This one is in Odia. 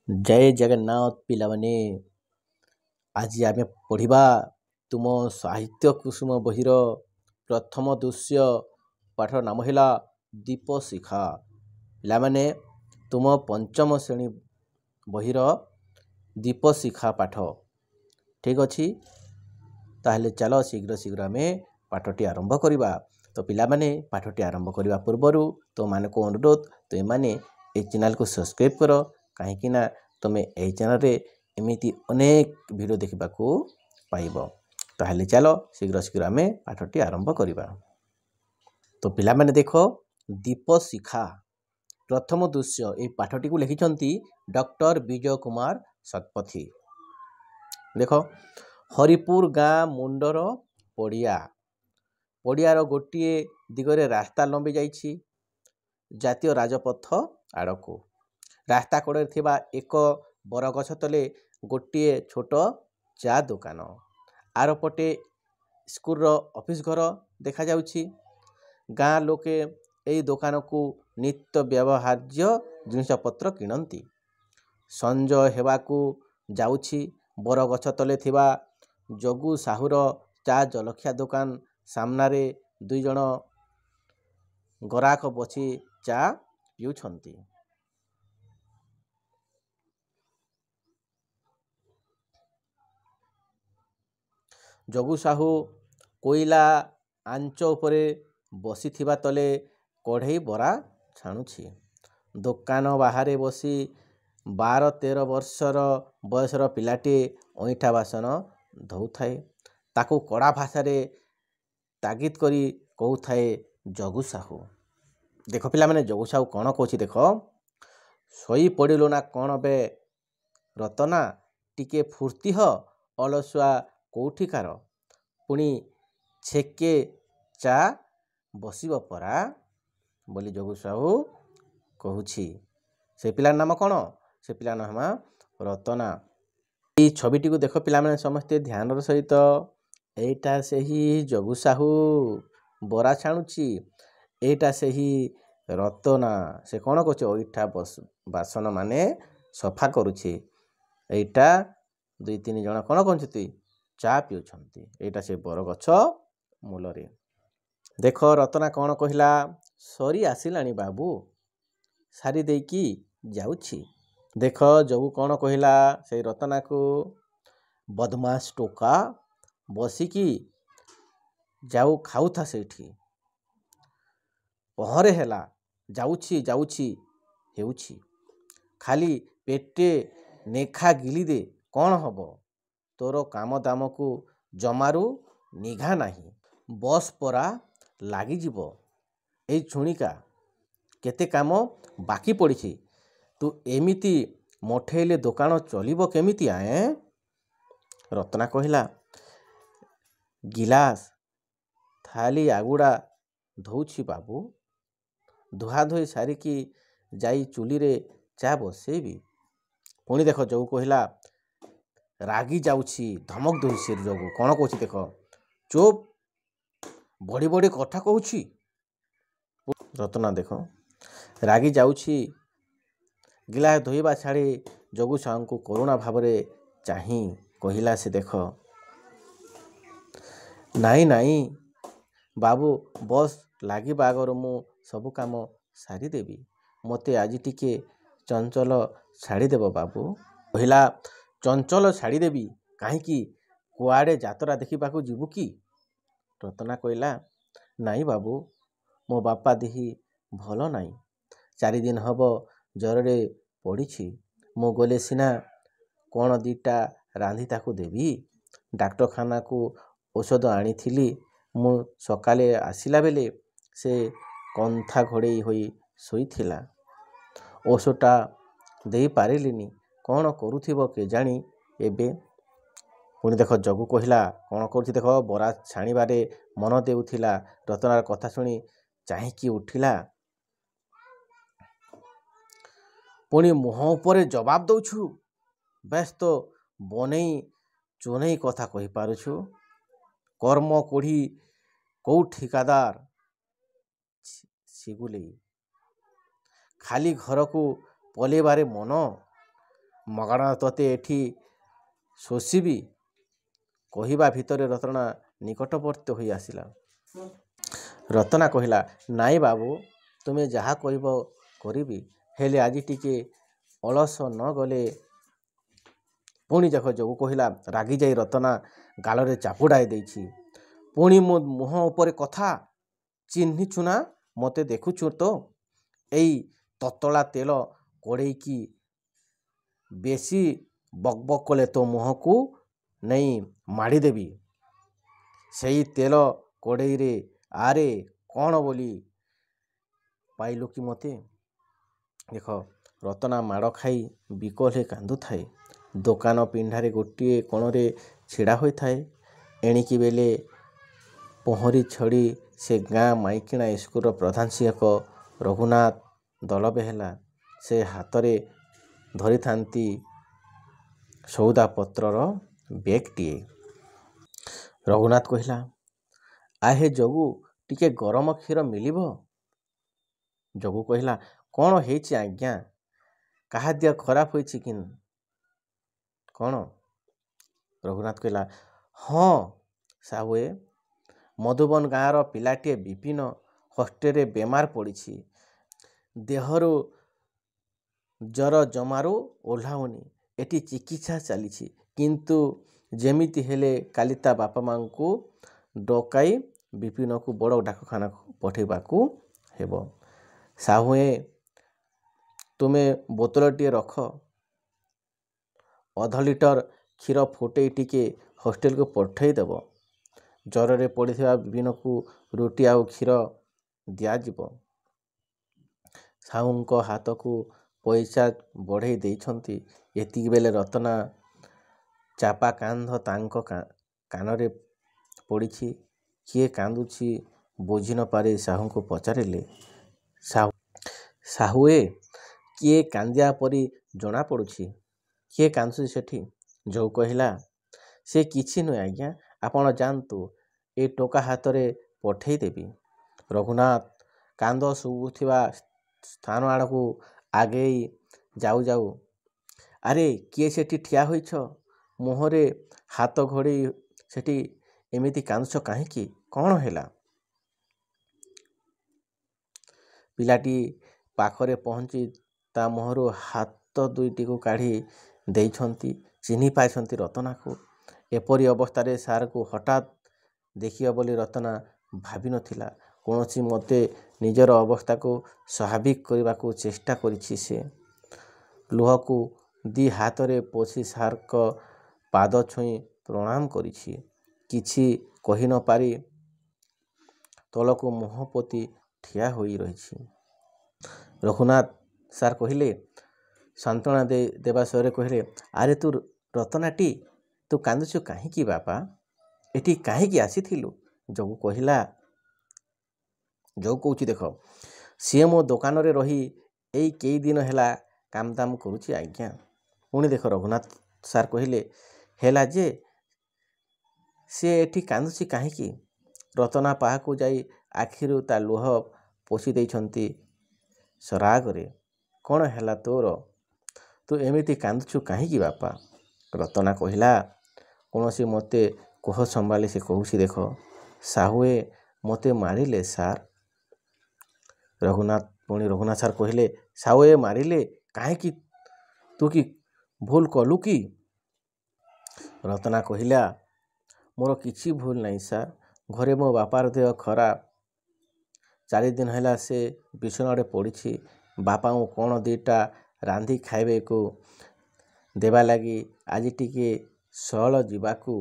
जय जगन्नाथ पिलाମାନେ ଆଜି ଆମେ ପଢ଼ିବା ତୁମ ସାହିତ୍ୟ କୁସୁମ ବହିର ପ୍ରଥମ ଦୃଶ୍ୟ ପାଠର ନାମ ହେଲା ଦୀପଶିଖା। ପିଲାମାନେ ତୁମ ପଞ୍ଚମ ଶ୍ରେଣୀ ବହିର ଦୀପଶିଖା ପାଠ ଠିକ୍ ଅଛି। ତାହେଲେ ଚାଲ ଶୀଘ୍ର ଆମେ ପାଠଟି ଆରମ୍ଭ କରିବା। ତ ପିଲାମାନେ ପାଠଟି ଆରମ୍ଭ କରିବା ପୂର୍ବରୁ ତୁମମାନଙ୍କୁ ଅନୁରୋଧ ତୁମେମାନେ ଏହି ଚ୍ୟାନେଲକୁ ସବସ୍କ୍ରାଇବ୍ କର, କାହିଁକି ନା ତୁମେ ଏହି ଚ୍ୟାନେଲରେ ଏମିତି ଅନେକ ଭିଡ଼ିଓ ଦେଖିବାକୁ ପାଇବ। ତାହେଲେ ଚାଲ ଶୀଘ୍ର ଆମେ ପାଠଟି ଆରମ୍ଭ କରିବା। ତ ପିଲାମାନେ ଦେଖ, ଦୀପଶିଖା ପ୍ରଥମ ଦୃଶ୍ୟ। ଏହି ପାଠଟିକୁ ଲେଖିଛନ୍ତି ଡକ୍ଟର ବିଜୟ କୁମାର ଶତପଥୀ। ଦେଖ, ହରିପୁର ଗାଁ ମୁଣ୍ଡର ପଡ଼ିଆର ଗୋଟିଏ ଦିଗରେ ରାସ୍ତା ଲମ୍ବି ଯାଇଛି ଜାତୀୟ ରାଜପଥ ଆଡ଼କୁ। ରାସ୍ତା କଡ଼ରେ ଥିବା ଏକ ବରଗଛ ତଳେ ଗୋଟିଏ ଛୋଟ ଚା ଦୋକାନ। ଆରପଟେ ସ୍କୁଲର ଅଫିସ ଘର ଦେଖାଯାଉଛି। ଗାଁ ଲୋକେ ଏହି ଦୋକାନକୁ ନିତ୍ୟ ବ୍ୟବହାର୍ଯ୍ୟ ଜିନିଷପତ୍ର କିଣନ୍ତି। ସଞ୍ଜ ହେବାକୁ ଯାଉଛି। ବରଗଛ ତଳେ ଥିବା ଜଗୁ ସାହୁର ଚା ଜଳଖିଆ ଦୋକାନ ସାମ୍ନାରେ ଦୁଇଜଣ ଗରାକ ବସି ଚା ପିଉଛନ୍ତି। ଜଗୁ ସାହୁ କୋଇଲା ଆଞ୍ଚ ଉପରେ ବସିଥିବା ତଳେ କଢ଼େଇ ବରା ଛାଣୁଛି। ଦୋକାନ ବାହାରେ ବସି 12-13 ବର୍ଷର ବୟସର ପିଲାଟିଏ ଅଇଁଠା ବାସନ ଧୋଉଥାଏ। ତାକୁ କଡ଼ା ଭାଷାରେ ତାଗିଦ କରି କହୁଥାଏ ଜଗୁ ସାହୁ। ଦେଖ ପିଲାମାନେ, ଜଗୁ ସାହୁ କ'ଣ କହୁଛି ଦେଖ। ଶୋଇ ପଡ଼ିଲୁ ନା କ'ଣ ବେ ରତନା, ଟିକେ ଫୁର୍ତ୍ତି ହ, ଅଳସୁଆ କୋଉଠିକାର। ପୁଣି ଛେକେ ଚା ବସିବ ପରା ବୋଲି ଜଗୁ ସାହୁ କହୁଛି। ସେ ପିଲାର ନାମ କ'ଣ? ସେ ପିଲାର ନାମ ରତନା। ଏହି ଛବିଟିକୁ ଦେଖ ପିଲାମାନେ ସମସ୍ତେ ଧ୍ୟାନର ସହିତ। ଏଇଟା ସେହି ଜଗୁ ସାହୁ ବରା ଛାଣୁଛି। ଏଇଟା ସେହି ରତନା, ସେ କ'ଣ କରୁଛି? ଅଇଁଠା ବାସନ ମାନେ ସଫା କରୁଛି। ଏଇଟା 2-3 ଜଣ କ'ଣ କରୁଛନ୍ତି? ଚା ପିଉଛନ୍ତି। ଏଇଟା ସେ ବରଗଛ ମୂଳରେ। ଦେଖ, ରତନା କ'ଣ କହିଲା? ସରି ଆସିଲାଣି ବାବୁ, ସାରି ଦେଇକି ଯାଉଛି। ଦେଖ, ଜଗୁ କ'ଣ କହିଲା ସେଇ ରତନାକୁ? ବଦମାସ ଟୋକା, ବସିକି ଯାଉ ଖାଉଥା ସେଇଠି। ପହରେ ହେଲା, ଯାଉଛି ହେଉଛି। ଖାଲି ପେଟେ ନେଖା ଗିଳିଦେ, କ'ଣ ହବ? ତୋର କାମ ଦାମକୁ ଜମାରୁ ନିଘା ନାହିଁ। ବସ୍ ପରା ଲାଗିଯିବ ଏଇକ୍ଷଣିକା। କେତେ କାମ ବାକି ପଡ଼ିଛି। ତୁ ଏମିତି ମଠେଇଲେ ଦୋକାନ ଚଳିବ କେମିତି? ରତନା କହିଲା। ଗିଲାସ ଥାଳି ଆଗୁଡ଼ା ଧୋଉଛି ବାବୁ, ଧୁଆଧୋଇ ସାରିକି ଯାଇ ଚୁଲିରେ ଚା ବସେଇବି। ପୁଣି ଦେଖ, ଜଗୁ କହିଲା। ରାଗି ଯାଉଛି, ଧମକ ଦଉଛି ଜଗୁ। କ'ଣ କହୁଛି ଦେଖ। ଚୁପ୍, ବଢ଼ି କଥା କହୁଛି। ରତନା ଦେଖ ରାଗି ଯାଉଛି। ଗିଲାସ ଧୋଇବା ଛାଡ଼ି ଜଗୁ ସାହୁଙ୍କୁ କରୁଣା ଭାବରେ ଚାହିଁ କହିଲା ସେ ଦେଖ। ନାଇଁ ବାବୁ, ବସ୍ ଲାଗିବା ଆଗରୁ ମୁଁ ସବୁ କାମ ସାରିଦେବି। ମୋତେ ଆଜି ଟିକେ ଚଞ୍ଚଳ ଛାଡ଼ିଦେବ ବାବୁ। କହିଲା, ଚଞ୍ଚଳ ଛାଡ଼ିଦେବି କାହିଁକି? କୁଆଡ଼େ ଯାତ୍ରା ଦେଖିବାକୁ ଯିବୁ କି? ରତନା କହିଲା, ନାଇଁ ବାବୁ, ମୋ ବାପା ଦେହ ଭଲ ନାହିଁ। 4 ଦିନ ହେବ ଜ୍ୱରରେ ପଡ଼ିଛି। ମୁଁ ଗଲେ ସିନା କ'ଣ ଦିଟା ରାନ୍ଧି ତାକୁ ଦେବି। ଡାକ୍ତରଖାନାକୁ ଔଷଧ ଆଣିଥିଲି। ମୁଁ ସକାଳେ ଆସିଲା ବେଳେ ସେ କନ୍ଥା ଘୋଡ଼େଇ ହୋଇ ଶୋଇଥିଲା। ଔଷଧଟା ଦେଇପାରିଲିନି। କ'ଣ କରୁଥିବ କେଜାଣି ଏବେ। ପୁଣି ଦେଖ, ଜଗୁ କହିଲା କ'ଣ କରୁଛି ଦେଖ। ବରା ଛାଣିବାରେ ମନ ଦେଉଥିଲା। ରତନାର କଥା ଶୁଣି ଚାହିଁକି ଉଠିଲା। ପୁଣି ମୁହଁ ଉପରେ ଜବାବ ଦଉଛୁ। ବେଶ ତ ବନେଇ ଚୁନେଇ କଥା କହିପାରୁଛୁ। କର୍ମ କୋଢ଼ି କୋଉ ଠିକାଦାର ସିଗୁଲେଇ। ଖାଲି ଘରକୁ ପଲେଇବାରେ ମନ। ମଗଣ ତୋତେ ଏଠି ଶୋଷିବି କହିବା ଭିତରେ ରତନା ନିକଟବର୍ତ୍ତୀ ହୋଇ ଆସିଲା। ରତନା କହିଲା, ନାଇଁ ବାବୁ, ତୁମେ ଯାହା କହିବ କରିବି, ହେଲେ ଆଜି ଟିକେ ଅଳସ ନ ଗଲେ। ପୁଣି ଦେଖ ଯୋଗୁ କହିଲା, ରାଗି ଯାଇ ରତନା ଗାଲରେ ଚାପୁଡ଼ାଏ ଦେଇଛି। ପୁଣି ମୋ ମୁହଁ ଉପରେ କଥା, ଚିହ୍ନିଛୁ ନା ମୋତେ ଦେଖୁଛୁ ତ? ଏଇ ତତଳା ତେଲ କଡ଼େଇକି ବେଶୀ ବକବକ କଲେ ତୋ ମୁହଁକୁ ନେଇ ମାଡ଼ିଦେବି। ସେଇ ତେଲ କଡ଼େଇରେ ଆରେ କ'ଣ ବୋଲି ପାଇଲୁ କି ମୋତେ? ଦେଖ ରତନା ମାଡ଼ ଖାଇ ବିକଳ ହୋଇ କାନ୍ଦୁଥାଏ। ଦୋକାନ ପିଣ୍ଡାରେ ଗୋଟିଏ କୋଣରେ ଛିଡ଼ା ହୋଇଥାଏ। ଏଣିକି ବେଳେ ପହଁରି ଛଡ଼ି ସେ ଗାଁ ମାଇକିଣା ସ୍କୁଲର ପ୍ରଧାନ ଶିକ୍ଷକ ରଘୁନାଥ ଦଳବେହେଲା ସେ ହାତରେ ଧରିଥାନ୍ତି ସଉଦାପତ୍ରର ବେଗଟିଏ। ରଘୁନାଥ କହିଲା, ଆହେ ଯୋଗୁ, ଟିକେ ଗରମ କ୍ଷୀର ମିଳିବ? ଯୋଗୁ କହିଲା, କ'ଣ ହେଇଛି ଆଜ୍ଞା? କାହା ଦେହ ଖରାପ ହୋଇଛି କି କ'ଣ? ରଘୁନାଥ କହିଲା, ହଁ ସାହୁଏ, ମଧୁବନ ଗାଁର ପିଲାଟିଏ ବିପିନ ହଷ୍ଟେଲରେ ବେମାର ପଡ଼ିଛି। ଦେହରୁ ଜ୍ୱର ଜମାରୁ ଓହ୍ଲାଉନି। ଏଠି ଚିକିତ୍ସା ଚାଲିଛି, କିନ୍ତୁ ଯେମିତି ହେଲେ କାଲି ତା ବାପା ମାଙ୍କୁ ଡକାଇ ବିପିନକୁ ବଡ଼ ଡାକ୍ତରଖାନାକୁ ପଠାଇବାକୁ ହେବ। ସାହୁଏ, ତୁମେ ବୋତଲଟିଏ ରଖ। ଅଧ ଲିଟର କ୍ଷୀର ଫୁଟେଇ ଟିକେ ହଷ୍ଟେଲକୁ ପଠାଇ ଦେବ। ଜ୍ୱରରେ ପଡ଼ିଥିବା ବିପିନକୁ ରୁଟି ଆଉ କ୍ଷୀର ଦିଆଯିବ। ସାହୁଙ୍କ ହାତକୁ ପଇସା ବଢ଼େଇ ଦେଇଛନ୍ତି। ଏତିକିବେଳେ ରତନା ଚାପା କାନ୍ଧ ତାଙ୍କ କାନରେ ପଡ଼ିଛି। କିଏ କାନ୍ଦୁଛି ବୁଝି ନ ପାରି ସାହୁଙ୍କୁ ପଚାରିଲେ, ସାହୁଏ, କିଏ କାନ୍ଦିବା ପରି ଜଣାପଡ଼ୁଛି? କିଏ କାନ୍ଦୁଛି ସେଠି? ଯୋଉ କହିଲା, ସେ କିଛି ନୁହେଁ ଆଜ୍ଞା, ଆପଣ ଯାଆନ୍ତୁ, ଏଇ ଟୋକା ହାତରେ ପଠେଇ ଦେବି। ରଘୁନାଥ କାନ୍ଦ ଶୁଭୁଥିବା ସ୍ଥାନ ଆଡ଼କୁ ଆଗେଇ ଯାଉ ଯାଉ, ଆରେ କିଏ ସେଠି ଠିଆ ହୋଇଛ? ମୁହଁରେ ହାତ ଘୋଡ଼େଇ ସେଠି ଏମିତି କାନ୍ଦୁଛ କାହିଁକି? କ'ଣ ହେଲା? ପିଲାଟି ପାଖରେ ପହଞ୍ଚି ତା ମୁହଁରୁ ହାତ ଦୁଇଟିକୁ କାଢ଼ି ଦେଇଛନ୍ତି। ଚିହ୍ନି ପାଇଛନ୍ତି ରତନାକୁ। ଏପରି ଅବସ୍ଥାରେ ସାରକୁ ହଠାତ୍ ଦେଖିବ ବୋଲି ରତନା ଭାବିନଥିଲା। କୌଣସି ମତେ ନିଜର ଅବସ୍ଥାକୁ ସ୍ୱାଭାବିକ କରିବାକୁ ଚେଷ୍ଟା କରିଛି ସେ। ଲୁହକୁ ଦି ହାତରେ ପୋଛି ସାରଙ୍କ ପାଦ ଛୁଇଁ ପ୍ରଣାମ କରିଛି। କିଛି କହି ନ ପାରି ତଳକୁ ମୁହଁ ପୋତି ଠିଆ ହୋଇ ରହିଛି। ରଘୁନାଥ ସାର୍ କହିଲେ, ସାନ୍ତ୍ୱନା ଦେବା ସ୍ୱରରେ କହିଲେ, ଆରେ ତୁ ରତନାଟି, ତୁ କାନ୍ଦୁଛୁ କାହିଁକି ବାପା? ଏଠି କାହିଁକି ଆସିଥିଲୁ? ଯୋଗୁ କହିଲା, ଯୋଉ କହୁଛି ଦେଖ, ସିଏ ମୋ ଦୋକାନରେ ରହି ଏଇ କେଇଦିନ ହେଲା କାମଦାମ କରୁଛି ଆଜ୍ଞା। ପୁଣି ଦେଖ ରଘୁନାଥ ସାର୍ କହିଲେ, ହେଲା ଯେ ସେ ଏଠି କାନ୍ଦୁଛି କାହିଁକି? ରତନା ପାଖକୁ ଯାଇ ଆଖିରୁ ତା ଲୁହ ପୋଛି ଦେଇଛନ୍ତି ସରାଗରେ। କ'ଣ ହେଲା ତୋର? ତୁ ଏମିତି କାନ୍ଦୁଛୁ କାହିଁକି ବାପା? ରତନା କହିଲା, କୌଣସି ମତେ କୋହ ସମ୍ଭାଳି ସେ କହୁଛି ଦେଖ, ସାହୁଏ ମୋତେ ମାରିଲେ ସାର୍। ରଘୁନାଥ ସାର୍ କହିଲେ, ସାହୁଏ ମାରିଲେ କାହିଁକି? ତୁ କି ଭୁଲ କଲୁ କି? ରତନା କହିଲା, ମୋର କିଛି ଭୁଲ ନାହିଁ ସାର୍। ଘରେ ମୋ ବାପାର ଦେହ ଖରାପ। 4 ଦିନ ହେଲା ସେ ବିଛଣାରେ ପଡ଼ିଛି। ବାପାଙ୍କୁ କ'ଣ ଦିଟା ରାନ୍ଧି ଖାଇବାକୁ ଦେବା ଲାଗି ଆଜି ଟିକେ ସଅଳ ଯିବାକୁ